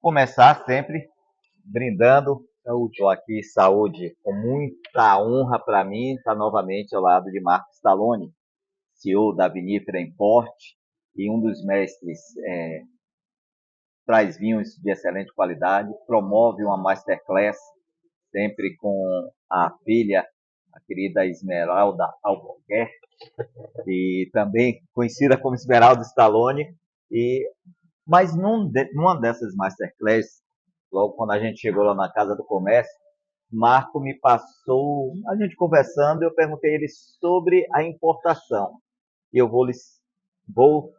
Começar sempre brindando. Saúde. Estou aqui, saúde, com muita honra para mim, estar novamente ao lado de Marco Stallone, CEO da Vinífera Import e um dos mestres, traz vinhos de excelente qualidade, promove uma masterclass sempre com a filha, a querida Esmeralda Albuquerque, e também conhecida como Esmeralda Stallone. Mas numa dessas masterclass, logo quando a gente chegou lá na Casa do Comércio, Marco me passou, a gente conversando, eu perguntei a ele sobre a importação. E vou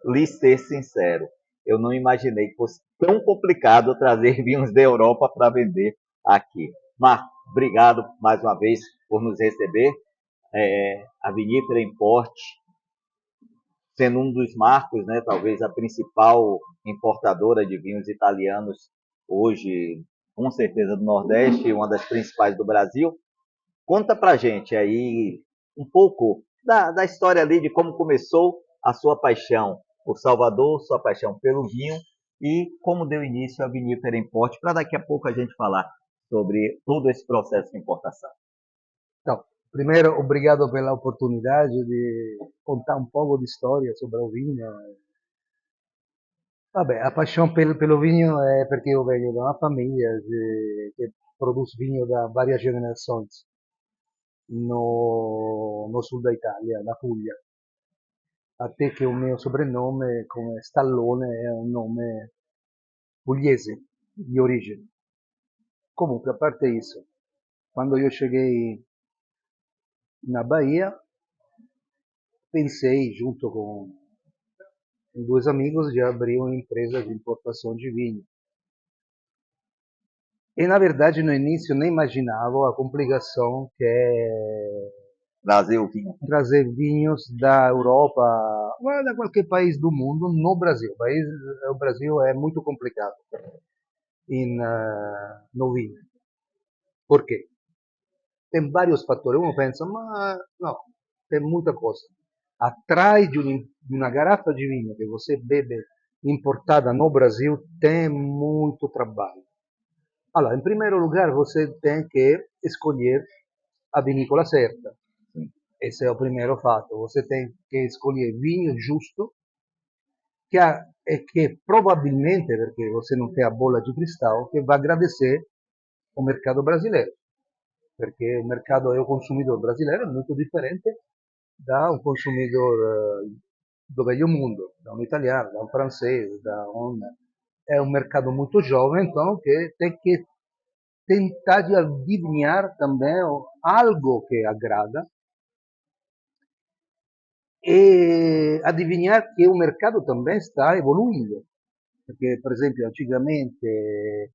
lhe ser sincero, eu não imaginei que fosse tão complicado trazer vinhos da Europa para vender aqui. Marco, obrigado mais uma vez por nos receber. A Vinífera Import, sendo um dos marcos, né, talvez a principal importadora de vinhos italianos hoje, com certeza do Nordeste, uma das principais do Brasil. Conta pra gente aí um pouco da história ali, de como começou a sua paixão por Salvador, sua paixão pelo vinho e como deu início a Vinífera Import, para daqui a pouco a gente falar sobre todo esse processo de importação. Então, primeiro, obrigado pela oportunidade de contar um pouco de história sobre o vinho. Vabbè, a paixão pelo vinho é porque eu venho de uma família que produz vinho da várias gerações no sul da Itália, na Puglia. Até che il mio soprannome, come Stallone, è un nome pugliese di origine. Comunque, a parte isso, quando io cheguei na Bahia, pensei, junto com dois amigos, de abrir uma empresa de importação de vinho. E, na verdade, no início nem imaginava a complicação que é Trazer o vinho. trazer vinhos da Europa, ou da qualquer país do mundo, no Brasil. O Brasil é muito complicado no vinho. Por quê? Tem vários fatores. Uno pensa, mas não, tem muita coisa. Atrás de uma garrafa de vinho que você bebe importada no Brasil, tem muito trabalho. Allora, em primeiro lugar, você tem que escolher a vinícola certa. Esse é o primeiro fato. Você tem que escolher vinho justo, que provavelmente, perché você não tem a bola de cristal, que vai agradecer o mercado brasileiro. Perché il mercato e o consumidor brasileiro è molto differente da un consumidor do velho mundo, da un italiano, da un francese, è un mercado muito jovem, então que tem que tentar de adivinhar também algo que agrada e adivinhar que o mercado também está evoluindo. Perché, per esempio, antigamente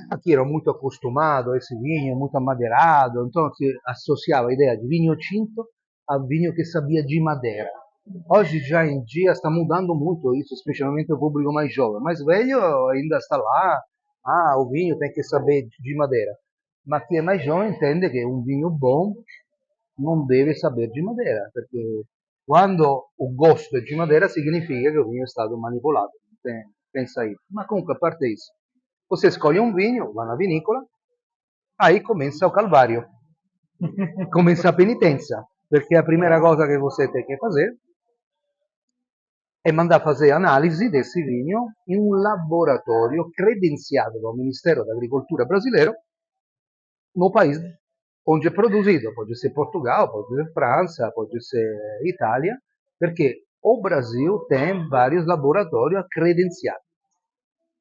aqui era muito acostumado a esse vinho muito amadeirado, então se associava a ideia de vinho tinto a vinho que sabia de madeira. Hoje, já em dia, está mudando muito isso, especialmente o público mais jovem. Mais velho ainda está lá, o vinho tem que saber de madeira. Mas quem é mais jovem entende que um vinho bom não deve saber de madeira, porque quando o gosto é de madeira significa que o vinho é stato manipolato. Pensa aí. Mas comunque, a parte isso, você escolhe um vinho, vai na vinícola, aí começa o calvário, começa a penitência, porque a primeira coisa que você tem que fazer é mandar fazer análise desse vinho em um laboratório credenciado do Ministério da Agricultura brasileiro no país onde é produzido. Pode ser Portugal, pode ser França, pode ser Itália, perché o Brasil tem vários laboratórios credenciados.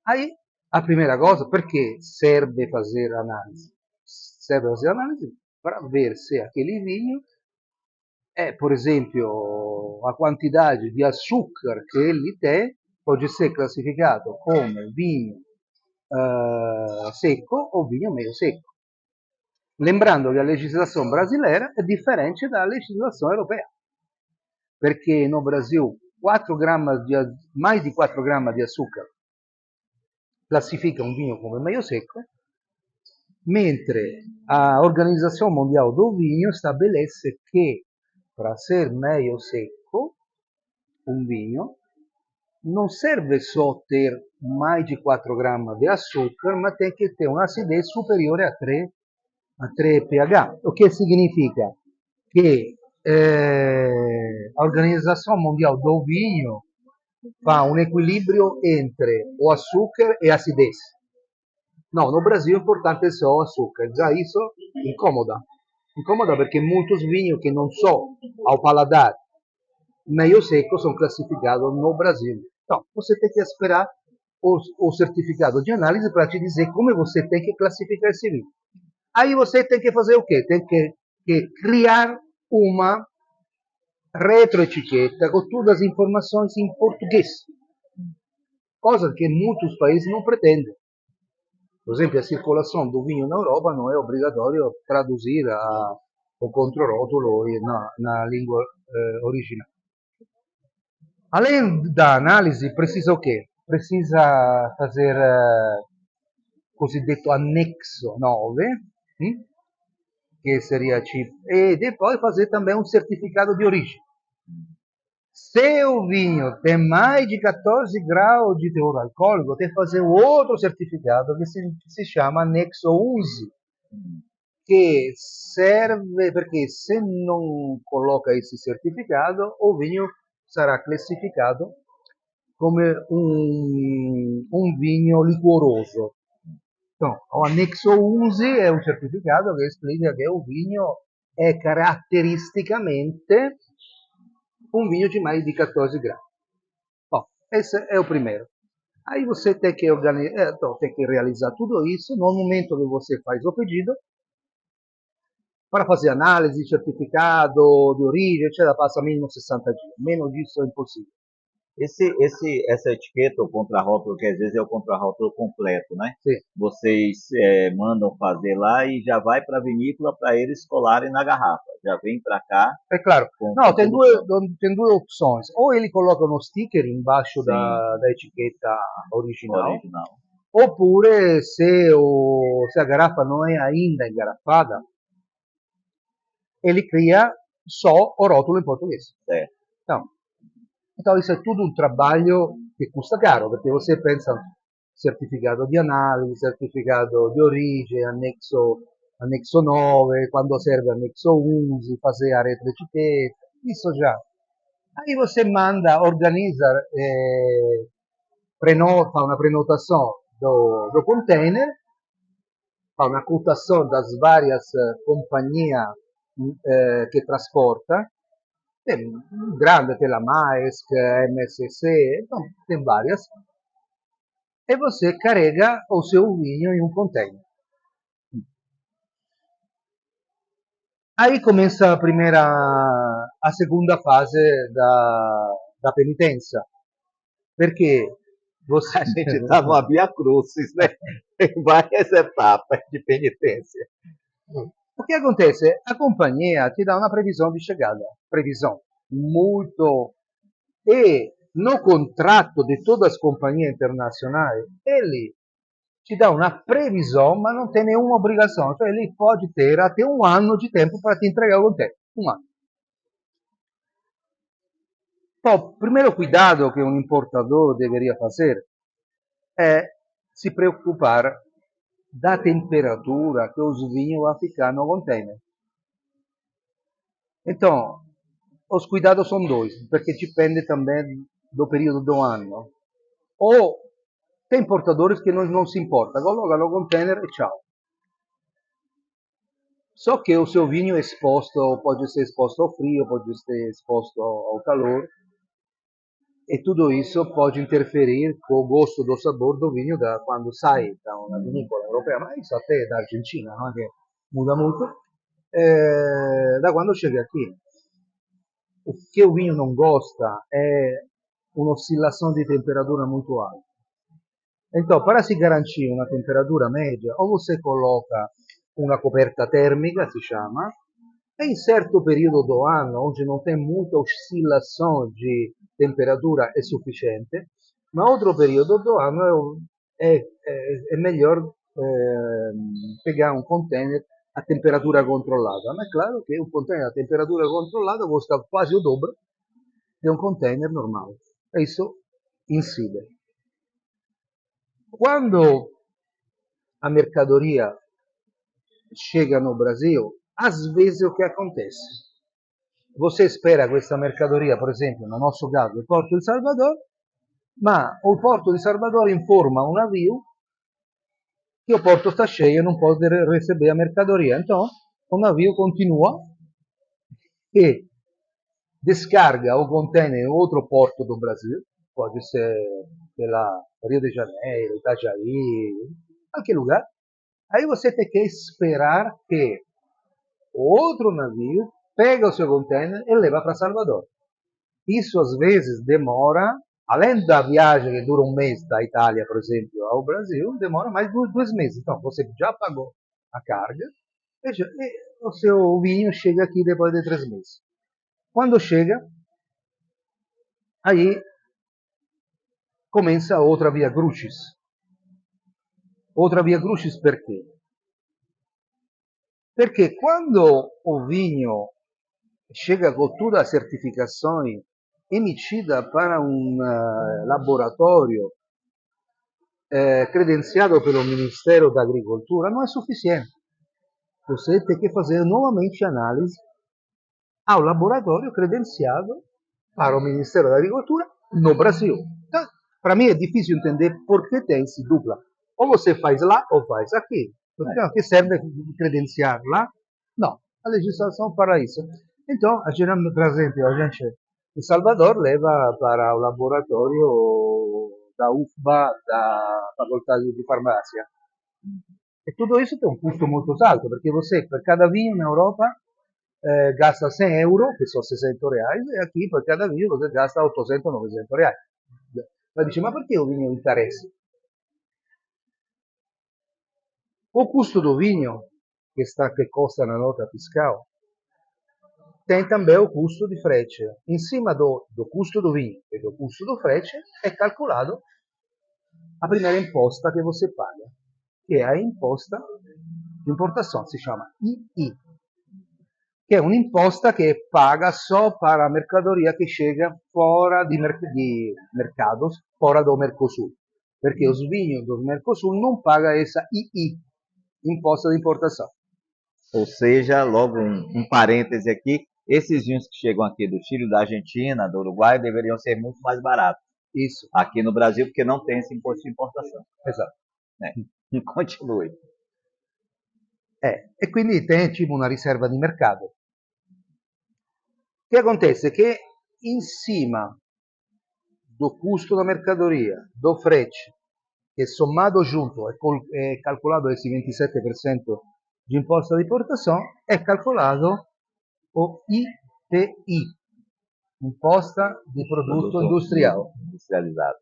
Aí, a primeira coisa, perché serve fazer análise? Serve fazer análise para ver se aquele vinho é, por exemplo, a quantidade de açúcar que ele tem pode ser classificato come vinho secco ou vinho meio secco. Lembrando che la legislazione brasileira è differente dalla legislazione europea, perché no Brasil 4 grammi mais di 4 grammi di açúcar classifica un vinho come meio secco, mentre a Organização Mundial do Vinho estabelece que para ser meio seco, um vinho não serve só ter mais de 4 gramas de açúcar, mas tem que ter uma acidez superior a 3 pH. O que significa que a Organização Mundial do Vinho fa um equilíbrio entre o açúcar e a acidez. Não, no Brasil é importante só o açúcar, já isso incomoda. Incomoda porque muitos vinhos que não são ao paladar meio seco são classificados no Brasil. Então, você tem que esperar o certificado de análise para te dizer como você tem que classificar esse vinho. Aí você tem que fazer o quê? Tem que criar uma retroetiqueta com todas as informações em português, coisa que muitos países não pretendem. Por exemplo, a circulação do vinho na Europa não é obrigatório traduzir o controrótulo na língua original. Além da análise, precisa o quê? Precisa fazer cosiddetto anexo 9, que seria tipo, e depois fazer também um certificado de origem. Se o vinho tem mais de 14 graus de teor alcoólico, tem que fazer outro certificado que se chama anexo 11, que serve porque se não coloca esse certificado, o vinho será classificado como um vinho licoroso. Então, o anexo 11 é um certificado que explica que o vinho é caracteristicamente um vinho de mais de 14 graus. Bom, esse é o primeiro. Aí você tem que tem que realizar tudo isso no momento que você faz o pedido, para fazer análise, certificado de origem, etc. Passa mínimo 60 dias. Menos disso é impossível. Essa etiqueta, o contrarótulo, que às vezes é o contrarótulo completo, né? Sim. Vocês mandam fazer lá e já vai para a vinícola para eles colarem na garrafa. Já vem para cá. É claro. Não, tem duas opções. Ou ele coloca no sticker embaixo da etiqueta original. Oppure, se a garrafa não é ainda engarrafada, ele cria só o rótulo em português. Então, isso é tudo um trabalho que custa caro, porque você pensa certificado de análise, certificado de origem, anexo 9, quando serve anexo 11, fazer a retroetiqueta, isso já. Aí você manda, organiza, fa uma prenotação do container, fa uma cotação das várias companhias que transporta, tem grande, tem a Maersk, MSC, então tem várias. E você carrega o seu vinho em um container. Aí começa a segunda fase da penitência. Porque você... A gente está numa via crucis, né? Tem várias etapas de penitência. O que acontece? A companhia ti dà una previsione di chegada, previsão muito. E no contrato de todas as companhias internacionais, ele te dá uma previsão, mas não tem nenhuma obrigação. Então, ele pode ter até um ano de tempo para te entregar o container. Um ano. Então, o primeiro cuidado que um importador deveria fazer é se preocupar da temperatura que os vinhos vão ficar no container. Então, os cuidados são dois, porque depende também do período do ano. Ou tem importadores que não se importa, coloca no container e tchau. Só que o seu vinho é exposto, pode ser exposto ao frio, pode ser exposto ao calor, e tudo isso pode interferir com o gosto do sabor do vinho quando sai da uma vinícola europeia, mas isso até da Argentina, não é que muda muito, da quando chega aqui. O que o vinho não gosta é uma oscilação de temperatura muito alta. Então, para se garantir uma temperatura média, ou você coloca uma coperta térmica, se chama, e em certo período do ano, onde não tem muita oscilação de temperatura, é suficiente, ma outro período do ano é melhor pegar um container a temperatura controlada. Mas claro que um container a temperatura controlada custa quase o dobro de um container normal. Isso incide. Quando a mercadoria chega no Brasil, às vezes o que acontece? Você espera questa mercadoria, por esempio, no nostro caso, il porto di Salvador, ma il porto di Salvador informa um navio que o porto está cheio e não pode receber a mercadoria. Então, o navio continua e descarga o container em outro porto do Brasil, pode ser pela Rio de Janeiro, Itajaí, qualquer lugar. Aí você tem que esperar que o outro navio pega o seu container e leva para Salvador. Isso às vezes demora, além da viagem que dura um mês da Itália, por exemplo, ao Brasil, demora mais de 2 meses. Então você já pagou a carga e o seu vinho chega aqui depois de 3 meses. Quando chega, aí começa outra via crucis. Outra via crucis perché? Perché quando o vinho chega com toda a certificação emitida para um laboratório credenciado pelo Ministério da Agricultura, não é suficiente. Você tem que fazer novamente análise ao laboratório credenciado para o Ministério da Agricultura no Brasil. Então, para mim é difícil entender por que tem esse dupla. Ou você faz lá ou faz aqui. Então, que serve credenciar lá? Não. A legislação para isso. Então, por exemplo, a gente em Salvador leva para o laboratório da UFBA, da Faculdade de Farmácia. E tudo isso tem um custo muito alto, porque você, per cada vinho na Europa, gasta 100 euro, que são 60 reais, e aqui, per cada vinho, você gasta 800, 900 reais. Mas dice, ma perché o vinho interessa? O custo do vinho, que costa na nota fiscal, tem também o custo de frete. Em cima do custo do vinho e do custo do frete, é calculado a primeira imposta que você paga, que é a imposta de importação, se chama II, que é uma imposta que paga só para a mercadoria que chega fora de mercados, fora do Mercosul. Porque os vinhos do Mercosul não pagam essa II, imposta de importação. Ou seja, logo um parêntese aqui, esses vinhos que chegam aqui do Chile, da Argentina, do Uruguai, deveriam ser muito mais baratos. Isso. Aqui no Brasil, porque não tem esse imposto de importação. Esatto. Continue. E quindi tem tipo una riserva di mercato. Che acontece? Che in cima do custo da mercadoria, do frete, che sommato junto è calcolato esse 27% di imposta di importazione, è calcolato o IPI, imposta di prodotto industrializzato.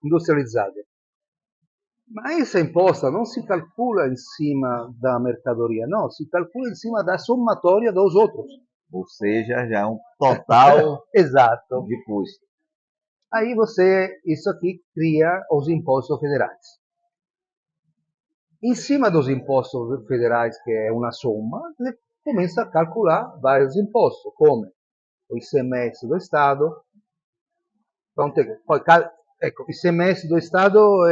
Ma essa imposta non si calcula in cima da mercadoria, não, se calcula em cima da somatória dos outros. Ou seja, já é um total Exato. de custo. Aí isso aqui cria os impostos federais. Em cima dos impostos federais, que é uma soma, você começa a calcular vários impostos, como o ICMS do Estado. Ecco, ICMS do Estado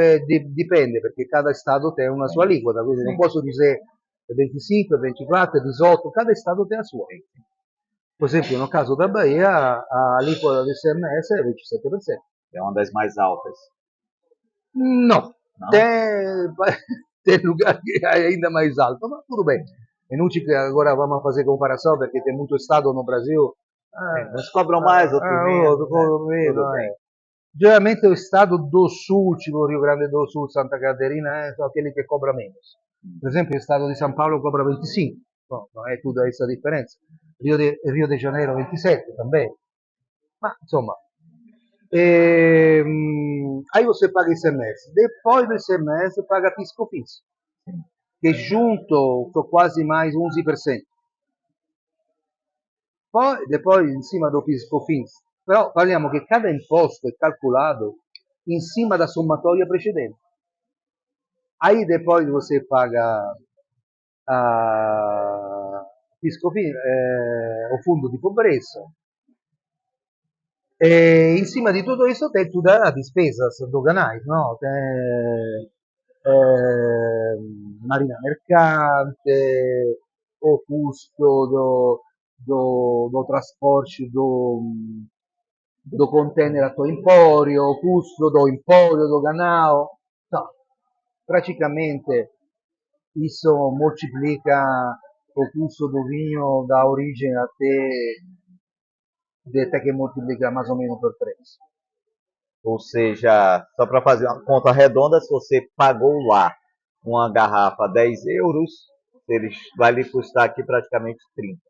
dipende, perché cada Stato tem una sua aliquota, quindi non posso dire 25, 24, 18, cada Stato tem a sua. Per esempio, no caso da Bahia, a aliquota do ICMS é 27%. É uma das mais altas. Não, tem lugar que é ainda mais alto, mas tudo bem. Inutile agora vamos fazer comparação, porque tem muito Estado no Brasil. Uns cobram mais, outros menos. Geralmente o estado do sul, tipo Rio Grande do Sul, Santa Catarina, são aqueles que cobram menos. Por exemplo, o estado de São Paulo cobra 25, não é tudo essa diferença. Rio de Janeiro 27 também. Ma insomma, aí você paga ICMS. Depois do ICMS, paga PIS/COFINS, que junto com quase mais 11%. Poi, depois, em cima do PIS/COFINS, però parliamo che cada imposto è calcolato in cima da sommatoria precedente. Aí depois você paga PIS/COFINS, o fundo di pobreza, E in cima di tutto isso tem todas as despesas doganais, no? Tem marina mercante, o custo do transporte do container a tuo emporio, o custo do emporio doganal. No, praticamente isso multiplica o custo do vinho da origem até que multiplica mais ou menos por 3. Ou seja, só para fazer uma conta redonda, se você pagou lá uma garrafa 10 euros, eles vai lhe custar aqui praticamente 30.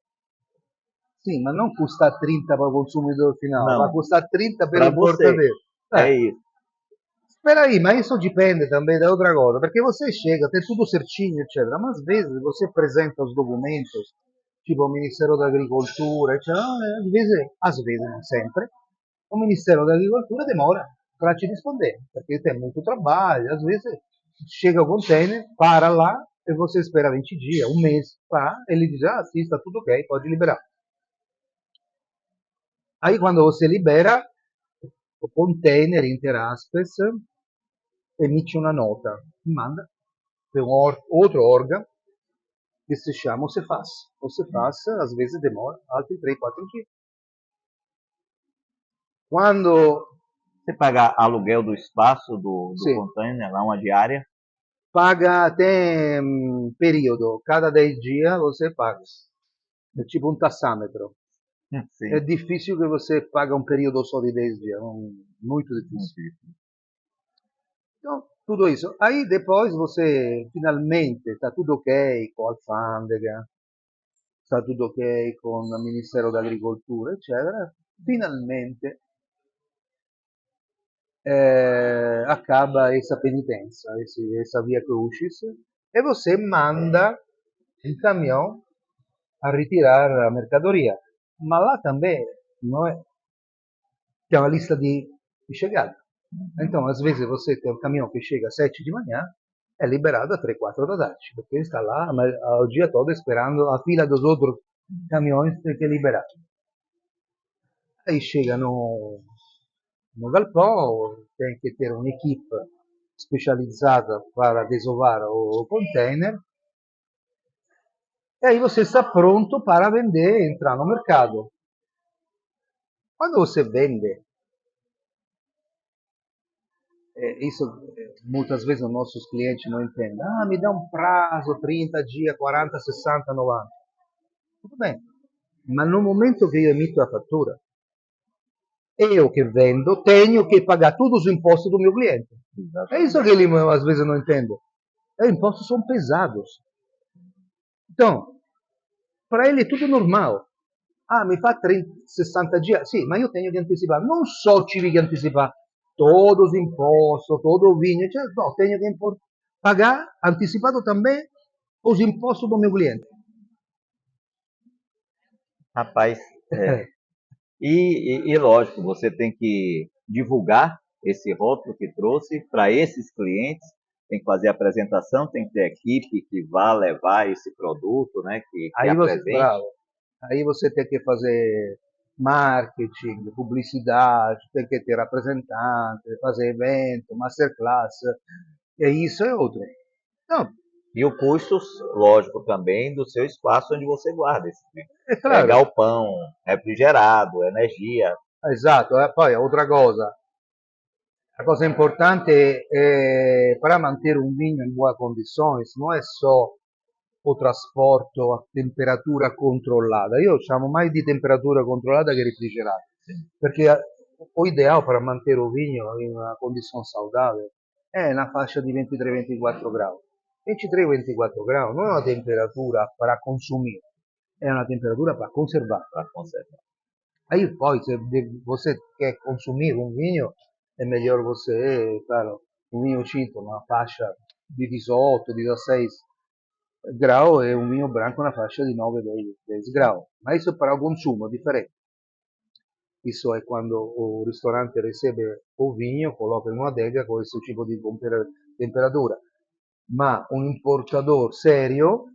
Sì, ma non custa 30 per il consumidor finale, ma Não, custa 30 per para você. l'importatore. É isso. Espera aí, mas isso depende também da outra coisa, porque você chega, tem tudo certinho, eccetera, mas às vezes você apresenta os documentos, tipo o Ministério da Agricoltura, eccetera, às vezes, não sempre, o Ministério da Agricoltura demora para te responder, porque tem muito trabalho, às vezes chega o container, para lá, e você espera 20 dias, um mês, pá, ele diz, ah, sim, está tudo ok, pode liberar. Aí quando você libera, o container Interaspes emite una nota, manda per outro órgão que se chama o Cefaz. O Cefaz às vezes demora altri 3, 4 dias. Quando Você paga aluguel do espaço do sì, container, lá uma diária? paga tem período, cada 10 dias você paga. É tipo um taxâmetro. É Sim. difícil que você pague um período só de 10 dias, muito difícil. Então, tudo isso. Aí depois você finalmente está tudo ok com a alfândega, está tudo ok con il Ministero dell'Agricoltura, eccetera, finalmente acaba essa penitência, essa via crucis, e você manda um caminhão a retirar a mercadoria. Ma lá também não é, tem uma lista de chegada. Então, às vezes, você tem um caminhão que chega às 7 de manhã, é liberado às 3, 4 da tarde, porque ele está lá o dia todo esperando a fila dos outros caminhões que liberar. Aí chega no galpão, tem que ter uma equipe especializada para desovar o container, e aí você está pronto para vender e entrar no mercado. Quando você vende, isso muitas vezes os nossos clientes não entendem. Ah, me dá um prazo, 30 dias, 40, 60, 90. Tudo bem, mas no momento que eu emito a fatura, eu que vendo tenho que pagar todos os impostos do meu cliente. É isso que ele às vezes não entende. Os impostos são pesados. Então, para ele é tudo normal. Ah, me fa 30, 60 dias? Sì, ma io tenho que antecipar. Non só tive que antecipar todos os impostos, todo o vinho, cioè, no, tenho que pagar antecipado também os impostos do meu cliente. Rapaz, e lógico, você tem que divulgar esse rótulo que trouxe para esses clientes, tem que fazer a apresentação, tem que ter equipe que vá levar esse produto, né, que Aí você, apresente. bravo, aí você tem que fazer marketing, publicidade, tem que ter representante, fazer evento, masterclass, e isso é outro. Não, E o custo, lógico, também do seu espaço onde você guarda esse vinho. é claro, Galpão, refrigerado, energia. esatto, poi altra cosa, la cosa importante è per mantenere un vino in buone condizioni, non è solo o trasporto a temperatura controllata. Io diciamo mai di temperatura controllata che refrigerata, perché o ideale per mantenere un vino in una condizione salutare è una fascia di 23-24 gradi. 23-24 gradi non è una temperatura per consumire, è una temperatura per conservare. Para conservar. Aí poi, se você quer consumir um vinho, é melhor você, claro, um vinho tinto, uma faixa de 18, 16 graus e um vinho branco na faixa de 9, 10 graus. Mas isso para o consumo é diferente. Isso é quando o ristorante recebe o vinho, coloca em uma adega com esse tipo de temperatura. Ma un importador serio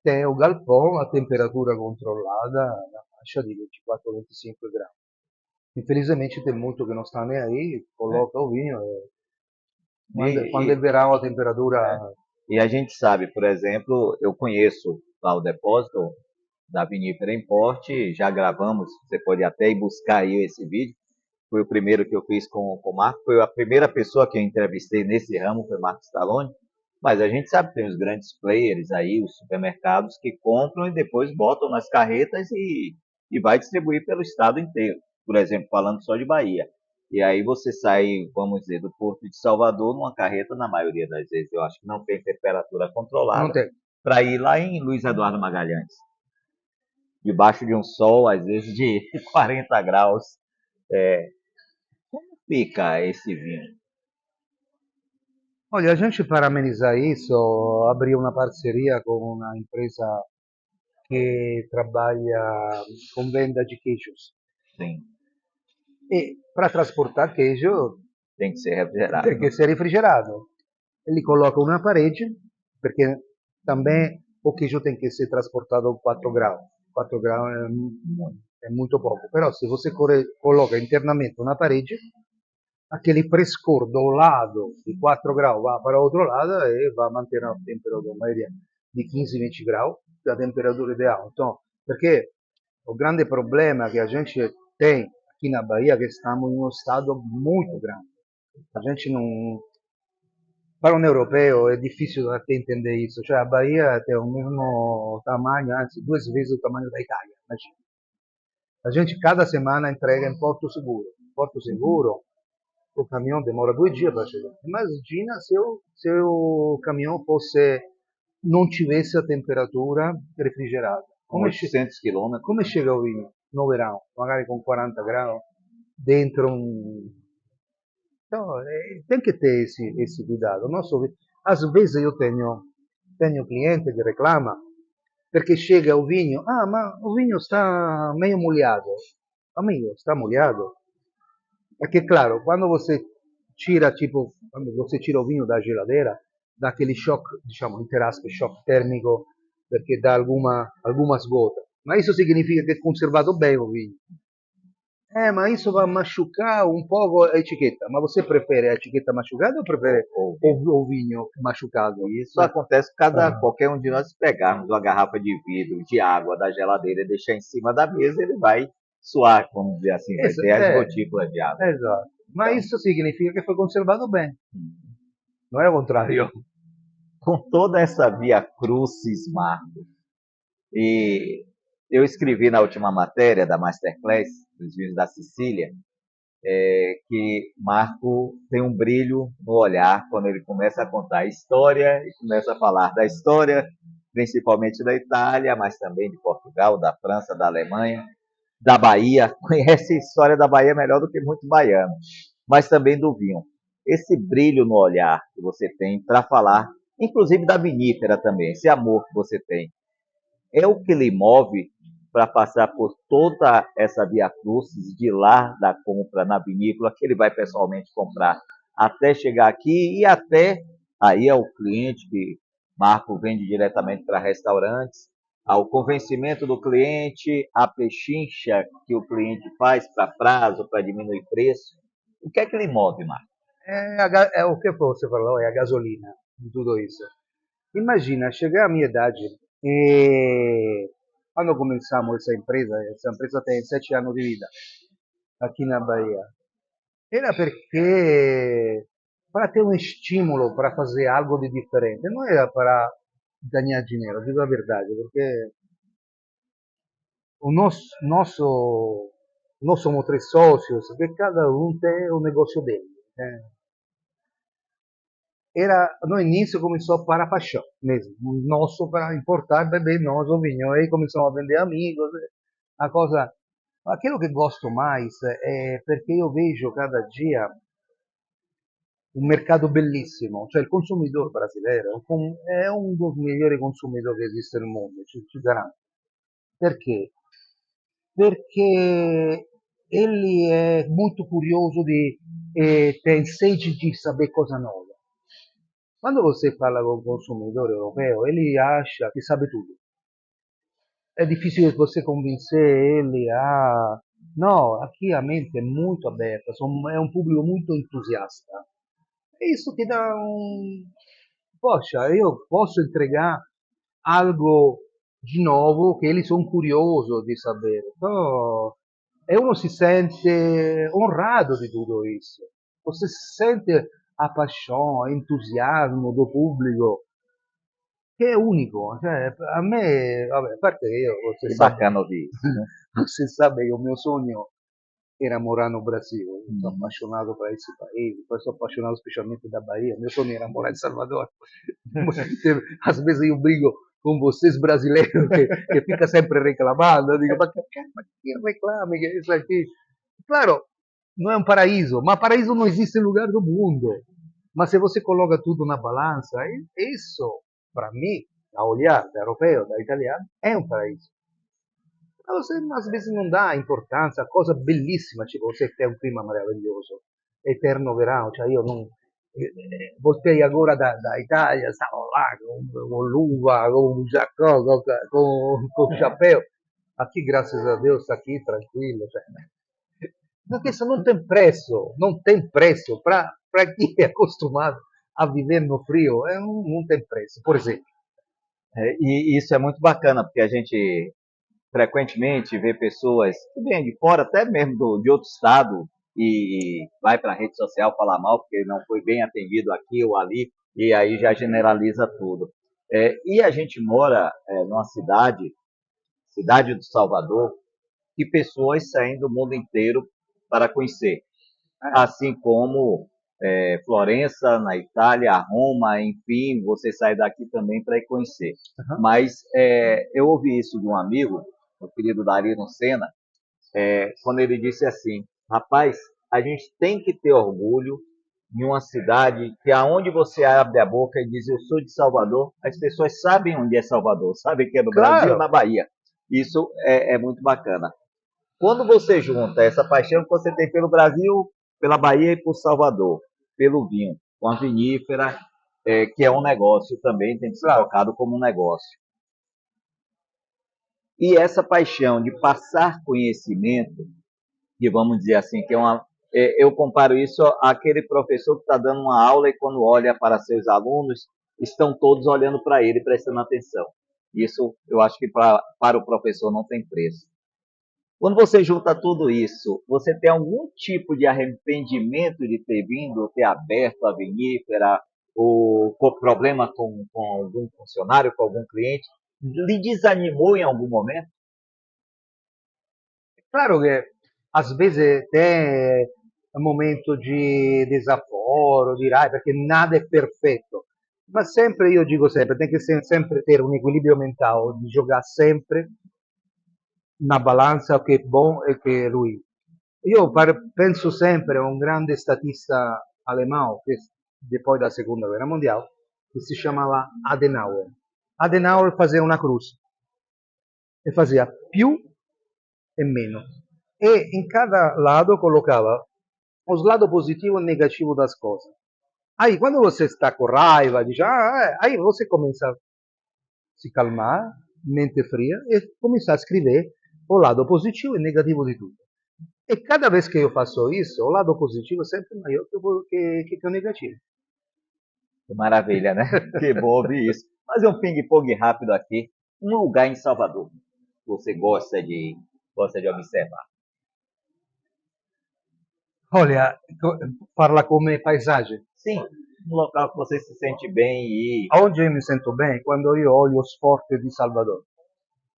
tem o galpão a temperatura controlada na faixa di 24-25 gradi. Infelizmente tem muito que não está nem aí, né? coloca o vinho e E, quando é e, verão a temperatura. né? E a gente sabe, por exemplo, eu conheço lá o depósito da Vinífera Importe, já gravamos, você pode até ir buscar aí esse vídeo. Foi o primeiro que eu fiz com o Marco, foi a primeira pessoa que eu entrevistei nesse ramo, foi o Marco Stallone. Mas a gente sabe que tem os grandes players aí, os supermercados que compram e depois botam nas carretas e vai distribuir pelo estado inteiro. Por exemplo, falando só de Bahia. E aí você sai, vamos dizer, do Porto de Salvador numa carreta, na maioria das vezes, eu acho que não tem temperatura Não controlada, tem. para ir lá em Luiz Eduardo Magalhães, debaixo de um sol, às vezes de 40 graus. É, como fica esse vinho? Olha, a gente para amenizar isso abriu uma parceria com uma empresa que trabalha com venda de queijos. Sim, E para transportar queijo tem que ser refrigerado. tem que ser refrigerado. Ele coloca uma parede, porque também o queijo tem que ser transportado a 4 graus. 4 graus é muito pouco. Però se você coloca internamente uma parede, aquele frescor do lado de 4 graus vai para o outro lado e vai manter a temperatura média de 15-20 graus, da temperatura ideal. Então, porque o grande problema que a gente tem aqui na Bahia é que estamos em um estado muito grande. A gente não. Para um europeu é difícil até entender isso. Cioè, a Bahia tem o mesmo tamanho, anzi, 2 vezes o tamanho da Itália. Imagina. A gente cada semana entrega em Porto Seguro. Porto Seguro, o caminhão demora 2 dias para chegar. Imagina se o caminhão fosse, não tivesse a temperatura refrigerada. Com 800 quilômetros, Come chega o vinho no verão, magari com 40 graus, dentro um. Então, tem que ter esse cuidado. Às vezes eu tenho cliente que reclama perché chega o vinho, ma o vinho está meio molhado. Amigo, está molhado? Perché claro, quando você tira o vinho da geladeira, dà aquele choque, diciamo, entre aspas, choque térmico, perché dà algumas gotas. Ma isso significa che è conservato bene o vinho. Ma isso vai machucar um pouco a etiqueta. Mas você prefere a etiqueta machucada ou prefere ou o vinho machucado? E isso acontece cada Ah, qualquer um de nós pegarmos uma garrafa de vidro, de água da geladeira e deixar em cima da mesa, ele vai suar, vamos dizer assim, vai ter as é, gotículas de água. exato. Mas Então, isso significa que foi conservado bem, não é o contrário. com toda essa via crucis, Marco, e eu escrevi na última matéria da Masterclass, dos vinhos da Sicília, que Marco tem um brilho no olhar quando ele começa a contar a história e começa a falar da história, principalmente da Itália, mas também de Portugal, da França, da Alemanha, da Bahia. Conhece a história da Bahia melhor do que muito baiano, mas também do vinho. Esse brilho no olhar que você tem para falar, inclusive da vinífera também, esse amor que você tem, é o que lhe move para passar por toda essa via crucis de lá da compra na vinícola, que ele vai pessoalmente comprar, até chegar aqui e até aí é o cliente que Marco vende diretamente para restaurantes, ao convencimento do cliente, a pechincha que o cliente faz para prazo, para diminuir preço. O que é que lhe move, Marco? É o que você falou, é a gasolina de tudo isso. Imagina, chegar à minha idade e quando começamos essa empresa tem 7 anos de vida aqui na Bahia. Era perché para ter um estímulo para fazer algo de diferente, não era para ganhar dinheiro, digo a verdade, porque nós somos 3 sócios, que cada um tem o negócio dele. Né? No início começou para paixão mesmo, nosso para importar, beber nosso vinho, aí começamos a vender amigos, a coisa. Aquilo que gosto mais é perché eu vejo cada dia un mercato bellissimo, cioè il consumatore brasileiro è un dos migliori consumatori che esiste nel mondo, ci garanto. Perché? Perché egli è molto curioso tem sede di sapere cosa nuova. Quando você parla con un consumatore europeo, ele acha che sabe tutto. È difficile você convencer ele a No, aqui a mente è molto aperta, è un pubblico molto entusiasta. E isso ti dà un... Poxa, io posso entregare algo de novo che eles sono curiosos di sapere. Então, e uno si sente honrado di tutto isso. Você sente a paixão, entusiasmo do público, che è unico. Cioè, a me, vabbè, a parte che io, Que bacana ouvir isso, né? você sabe che il mio sogno era morar no Brasil. Eu sou Uhum. apaixonado por esse país, eu sou apaixonado especialmente da Bahia. Meu sonho era morar em Salvador. Às vezes eu brigo com vocês brasileiros que fica sempre reclamando. Eu digo, mas que reclame que é isso aqui? Claro, não é um paraíso, mas paraíso não existe em lugar do mundo. Mas se você coloca tudo na balança, isso, para mim, a olhar da europeu, da italiano, é um paraíso. Você às vezes não dá importância, coisa belíssima, tipo, você tem um clima maravilhoso, eterno verão, cioè io non... voltei agora da Itália, stavo là con l'uva, con un giaccò, con chapéu. Aqui, graças a Deus, está aqui tranquilo. Cioè. Porque isso não tem preço, não tem preço. Para quem é acostumado a viver no frio, não tem preço. Por exemplo, E isso é muito bacana, porque a gente frequentemente vê pessoas que vêm de fora, até mesmo de outro estado, e vai para a rede social falar mal porque não foi bem atendido aqui ou ali, e aí já generaliza tudo. E a gente mora numa cidade do Salvador, que pessoas saem do mundo inteiro para conhecer, assim como Florença, na Itália, Roma, enfim, você sai daqui também para ir conhecer. Mas eu ouvi isso de um amigo, o querido Darino Senna, quando ele disse assim, rapaz, a gente tem que ter orgulho em uma cidade que aonde você abre a boca e diz eu sou de Salvador, as pessoas sabem onde é Salvador, sabem que é no Brasil ou na claro, Bahia. Isso é muito bacana. Quando você junta essa paixão que você tem pelo Brasil, pela Bahia e por Salvador, pelo vinho, com a vinífera, que é um negócio também, tem que ser claro. tocado como um negócio. E essa paixão de passar conhecimento, que vamos dizer assim, que é uma. Eu comparo isso àquele professor que está dando uma aula e quando olha para seus alunos, estão todos olhando para ele, prestando atenção. Isso eu acho que para o professor não tem preço. Quando você junta tudo isso, você tem algum tipo de arrependimento de ter vindo, ter aberto a vinífera, ou com problema com algum funcionário, com algum cliente? Lhe desanimou em algum momento? Claro che às vezes tem um momento de desaforo, di rabbia, perché nada è perfetto. Ma sempre, io dico sempre, tem que sempre ter un equilibrio mentale, di giocare sempre una balanza che è buono e che è lui. Io penso sempre a un grande statista alemão, che poi da seconda guerra mondiale, che si chiamava Adenauer. Adenauer faceva una cruz e faceva più e meno. E in cada lado colocava os lados positivo e negativo das coisas. Aí, quando você está com raiva, diz, aí você começa a se calmar, mente fria, e começar a escrever o lado positivo e negativo de tudo. E cada vez que eu faço isso, o lado positivo é sempre maior que o negativo. Que maravilha, né? Que bom ouvir isso. Fazer um ping-pong rápido aqui. Um lugar em Salvador que você gosta de observar. Olha, parla come paesaggio. Sim, um local que você se sente bem e Oggi mi sento bene quando io ho lo sport di Salvador.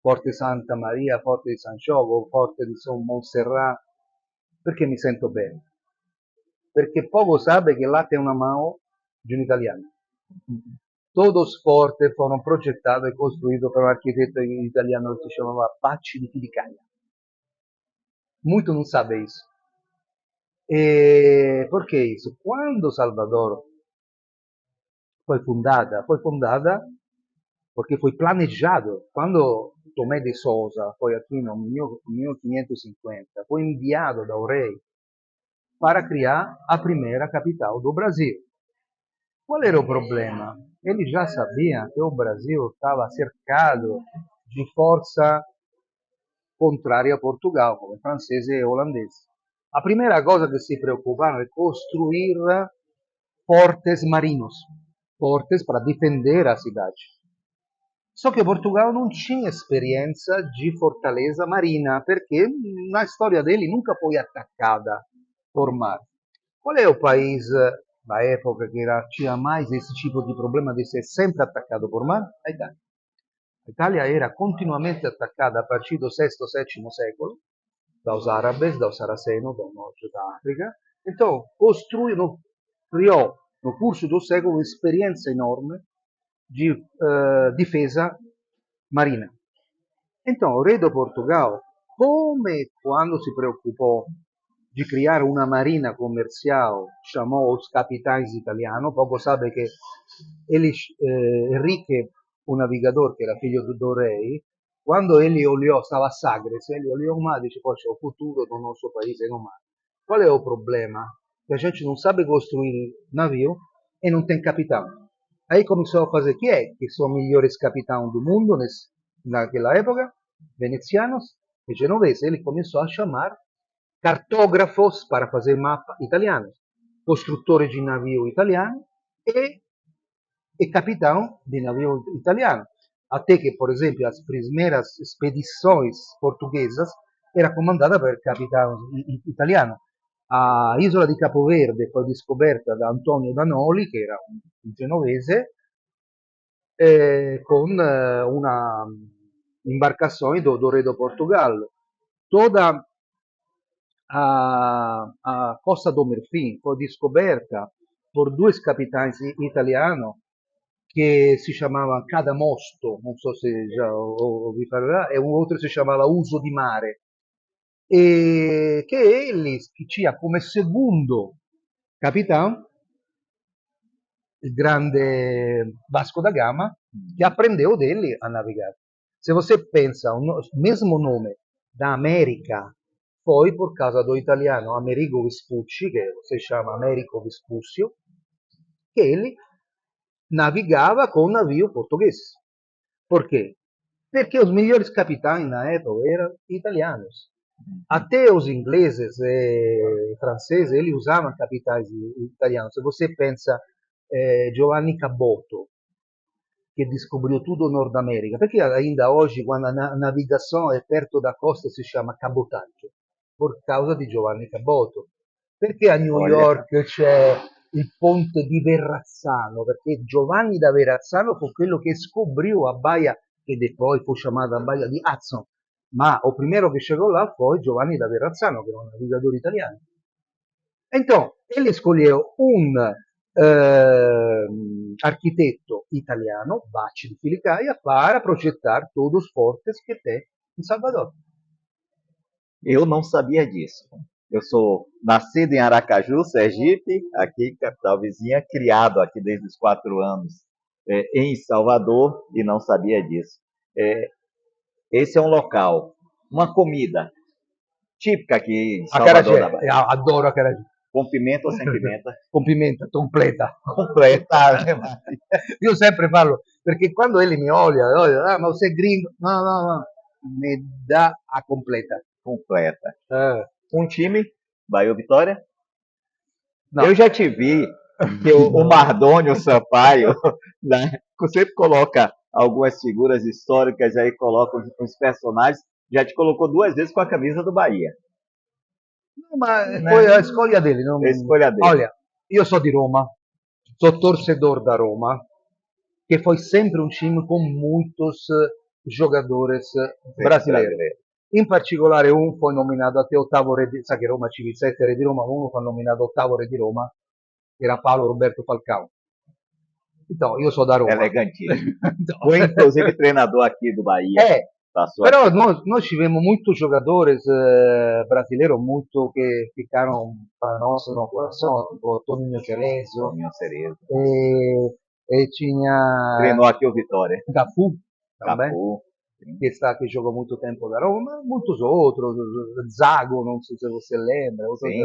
Forte Santa Maria, Forte di San Gioco, Forte di San Montserrat, perché mi sento bene. Perché poco sabe che là c'è una mano di un italiano. Todos fortes fueron progettados e costruidos por un arquitecto italiano que se chamava Bacci di Pilicaia. Muito não sabe isso. E por que isso? Quando Salvador foi fundada porque foi planejado. Quando Tomé de Souza foi aqui no 1550, foi enviado do rei para criar a primeira capital do Brasil. Qual era o problema? Ele já sabia que o Brasil estava cercado de força contrari a Portugal, come francesi e olandesi. A primeira coisa que se preocuparam é construir fortes marinos, fortes para defender a cidade. Só que Portugal não tinha experiência de fortaleza marina, porque na história dele nunca foi atacada por mar. Qual é o país na época que tinha mais esse tipo de problema de ser sempre atacado por mar? A Itália. A Itália era continuamente atacada a partir do VI, VII século, dos árabes, dos saracenos, do norte da África. Então, criou, no curso do século, uma experiência enorme de defesa marina. Então, o rei de Portugal, come quando se preoccupò di creare una marina comercial, chamou os capitães italianos, pouco sabe che Enrique, o navigador, che era figlio do rei, quando ele olhou, stava a Sagres, ele olhou o mar e disse, poxa, o futuro do nosso país é no mar. Qual é o problema? Que a gente não sabe construir navio e não tem capitão. Aí começou a fazer, que é? Que são os melhores capitães do mundo naquela época, venezianos e genoveses. Ele começou a chamar cartógrafos para fazer mapa italianos, construtores de navio italiano e capitão de navio italiano. Até que, por exemplo, as primeiras expedições portuguesas eram comandadas por capitães italianos. A isola di Capo Verde foi descoberta da Antonio Danoli, che era un genovese, con una imbarcazione do re do Portugal. Toda a Costa do Marfim foi descoberta por dois capitães italianos che si chiamava Cadamosto, non so se già ouvi parlare, e un altro si chiamava Uso di Mare, e che egli tinha come secondo capitão il grande Vasco da Gama, che aprendeu dele a navegar. Se você pensa, o mesmo nome da América foi por causa do italiano Amerigo Vespucci, che si chiama Americo Vespuccio, che ele navegava com navio português. Por quê? Porque os melhores capitães na época eram italianos. Até os ingleses e franceses, eles usavam capitães italianos. Se você pensa Giovanni Caboto, che descobriu tutto o Nord America, perché ainda oggi quando a navigazione è perto da costa si chiama cabotaggio, per causa di Giovanni Caboto. Perché a New York c'è il ponte di Verrazzano? Perché Giovanni da Verrazzano fu quello che scopriò a baia, che poi fu chiamata baia di Hudson, ma o primeiro che chegou lá foi Giovanni da Verrazzano, che era un navigatore italiano. Então, ele escolheu arquiteto italiano, Bacci di Filicaia, para projetar todos os fortes que tem em Salvador. Eu não sabia disso. Eu sou nascido em Aracaju, Sergipe, aqui, capital vizinha, criado aqui desde os 4 anos em Salvador e não sabia disso. Esse é um local, uma comida típica aqui em Salvador da Bahia. Adoro acarajé. Com pimenta ou sem pimenta? Com pimenta, completa. Completa. Io sempre falo, perché quando ele mi olha, ma você é gringo? Não, me dá a completa. Completa. Um time, Bahia ou Vitória? Não. Eu já te vi que o Mardônio Sampaio né, sempre coloca algumas figuras históricas aí, coloca os personagens, já te colocou 2 vezes com a camisa do Bahia. Não, mas foi a escolha dele. Não... A escolha dele. Olha, io sou di Roma, sou torcedor da Roma, che foi sempre un time com muitos jogadores brasileiros. In particolare un foi nominato até ottavo re di, sa che Roma ci 7 re di Roma, uno foi nominato ottavo re di Roma, era Paolo Roberto Falcão. Então, io sou da Roma. Elegantíssimo. Foi inclusive treinador aqui do Bahia. Però nós tivemos muitos jogadores brasileiros, muito que ficaram para nós no coração, tipo Toninho Cerezo. E tinha... Treinou aqui o Vitória. Cafu, também. Que jogou muito tempo da Roma, muitos outros, Zago, não sei se você lembra. Sim.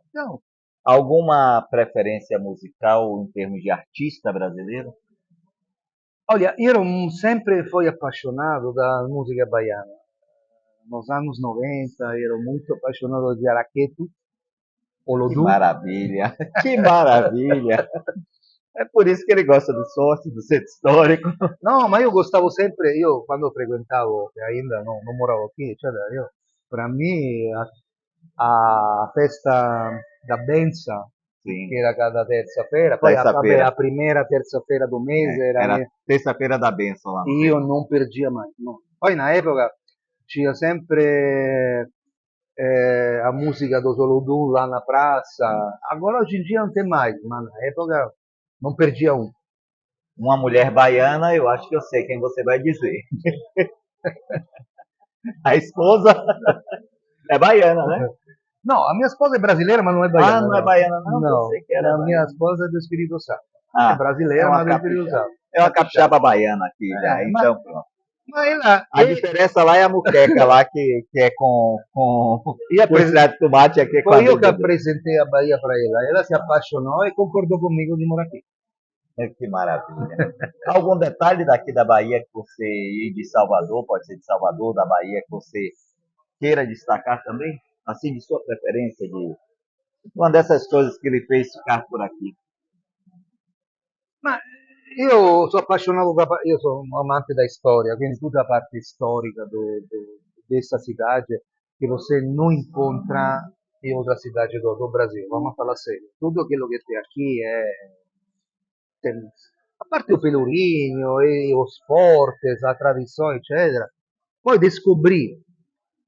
Então, alguma preferência musical em termos de artista brasileiro? Olha, io sempre fui appassionato da musica baiana. nos anos 90, ero muito apaixonado de Araqueto, Que Olodum. maravilha, que maravilha. É por isso que ele gosta do sorte, do centro histórico. No, ma io gostavo sempre, io quando frequentavo, che ainda non moravo qui, eccetera, io, per me a festa da Benza, che Sim, era cada terça-feira, poi vabbè, terça-feira. a primeira terça-feira do mese era Era terça-feira da bênção lá no io Peru. non perdia mai. No. Poi na época c'era sempre a musica do Solodum lá na praça. Agora hoje em dia não tem mais, mas na época não perdia um. Uma mulher baiana, eu acho que eu sei quem você vai dizer. A esposa é baiana, né? No, a mia sposa è brasileira, ma non è Ah, baiana, não é no. baiana, não. No, Pensei que era la mia baiana. sposa è dello Spirito Santo. È Ah, é brasileira, uma ma del Spirito capixaba. Santo. É uma Capixaba. capixaba baiana aqui já. Ma, Então, pronto. ma ela, A diferença lá é a muqueca lá, que é com io extrato de tomate, aqui é com Poi io che amendoim. presentei a Bahia para ela si appassionò e concordò conmigo di morare qui. Que maravilha. Algum detalhe daqui da Bahia que você, e de Salvador, pode ser de Salvador, da Bahia, que você queira destacar também? Assim, de sua preferência, de uma dessas coisas que ele fez ficar por aqui. Ma io sono appassionato, io sono un amante da storia, quindi tutta la parte storica dessa cidade che você não encontra em outra cidade do Brasil. Vamos falar sério. Tudo aquilo que tem aqui a parte o pelourinho e os fortes, a tradição, eccetera. Poi descobri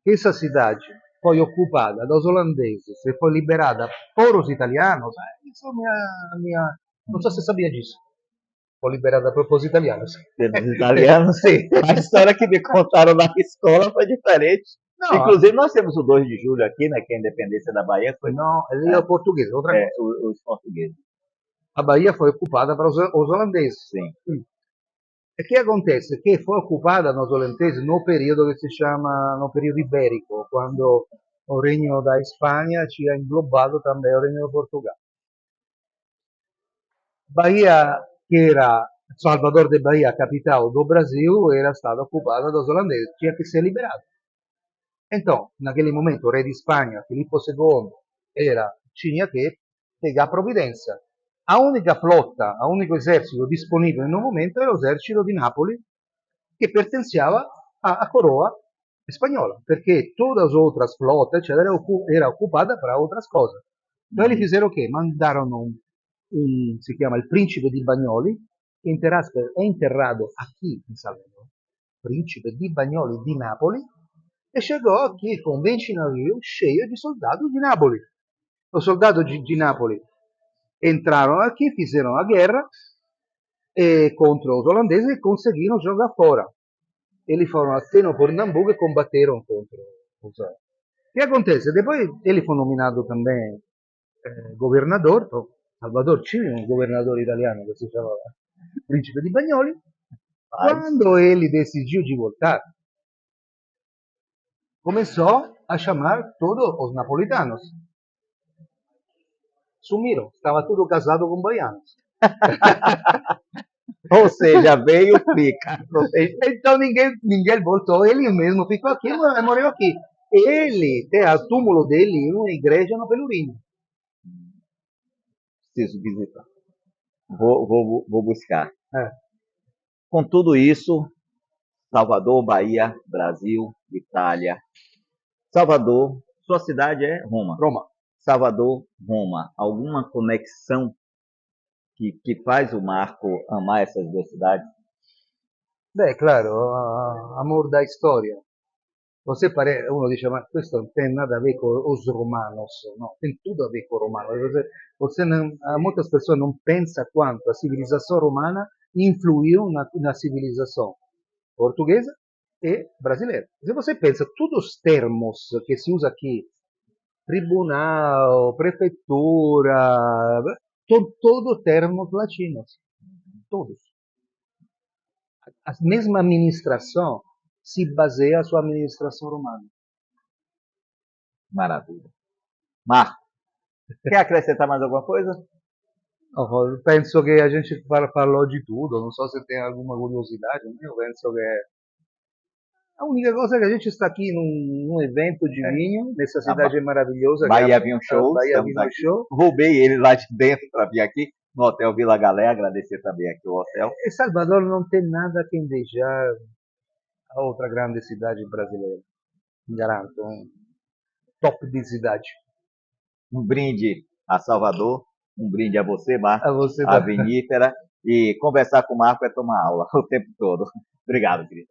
che essa cidade foi ocupada dos holandeses e foi liberada por os italianos. Isso não sei se sabia disso. Foi liberada por os italianos. Pelos italianos, sim. A história que me contaram na escola foi diferente. No, Inclusive, nós temos o 2 de julho aqui, né, que é a independência da Bahia, foi no, é português, outra coisa. os portugueses. A Bahia foi ocupada para os holandeses. Sim. E che acontece? Che fu occupata nos olandesi no periodo che si chiama no periodo iberico, quando il regno da Spagna ci ha inglobato também il regno di Portogallo. Bahia, que era Salvador de Bahia, capital do Brasil, era stata occupata dos holandeses, tinha que ser liberata. Então, naquele momento, o rei de Espanha, Filippo II, tinha que pegar providência. A única flota, a único exército disponível no momento era o exército di Napoli, che pertenceva à coroa espanhola, perché todas as outras flotas eccetera, era occupata para outras coisas. Então eles fizeram o quê? Mandaram si chiama il principe di Bagnoli, che è enterrato aqui in Salerno, principe di Bagnoli di Napoli, e chegou aqui com 20 navios cheios de soldados de Napoli. Os soldados de Napoli entraram aqui, fizeram a guerra contra os holandeses e conseguiram jogar fora. Eles foram até no Pernambuco e combatteram contra os. O que acontece? Depois ele foi nomeado também governador. Salvador tinha um governador italiano que se chamava Príncipe di Bagnoli. Quando ele decidiu de voltar, começou a chamar todos os napolitanos. Sumiram, estava tudo casado com baianos. Ou seja, veio fica. Então ninguém voltou, ele mesmo ficou aqui, morreu aqui. Ele tem o túmulo dele em uma igreja no Pelourinho. Preciso visitar. Vou buscar. É. Com tudo isso, Salvador, Bahia, Brasil, Itália. Salvador, sua cidade é Roma. Roma. Salvador, Roma. Alguma conexão que faz o Marco amar essas duas cidades? Beh, claro, amor da storia. Uno dice, ma questo non tem nada a ver con os romanos. No, tem tudo a ver con romanos. Muitas pessoas não pensam quanto a civilização romana influiu na civilização portuguesa e brasileira. Se você pensa, todos os termos que se usa aqui, tribunal, prefeitura, são todos termos latinos. Todos. A mesma administração se baseia sua administração romana. Maravilha. Marco, quer acrescentar mais alguma coisa? Eu penso que a gente falou de tudo, não sei se tem alguma curiosidade, eu penso que A única coisa é que a gente está aqui num evento de É, vinho, nessa na cidade maravilhosa, que é Bahia Vinho a Show, Bahia estamos Vinho aqui. Show. Roubei ele lá de dentro para vir aqui no Hotel Vila Galé, agradecer também aqui o hotel. E Salvador não tem nada que endejar a outra grande cidade brasileira. Garanto, um top de cidade. Um brinde a Salvador, um brinde a você, A Marco, você a da Vinífera, e conversar com o Marco é tomar aula o tempo todo. Obrigado, querido.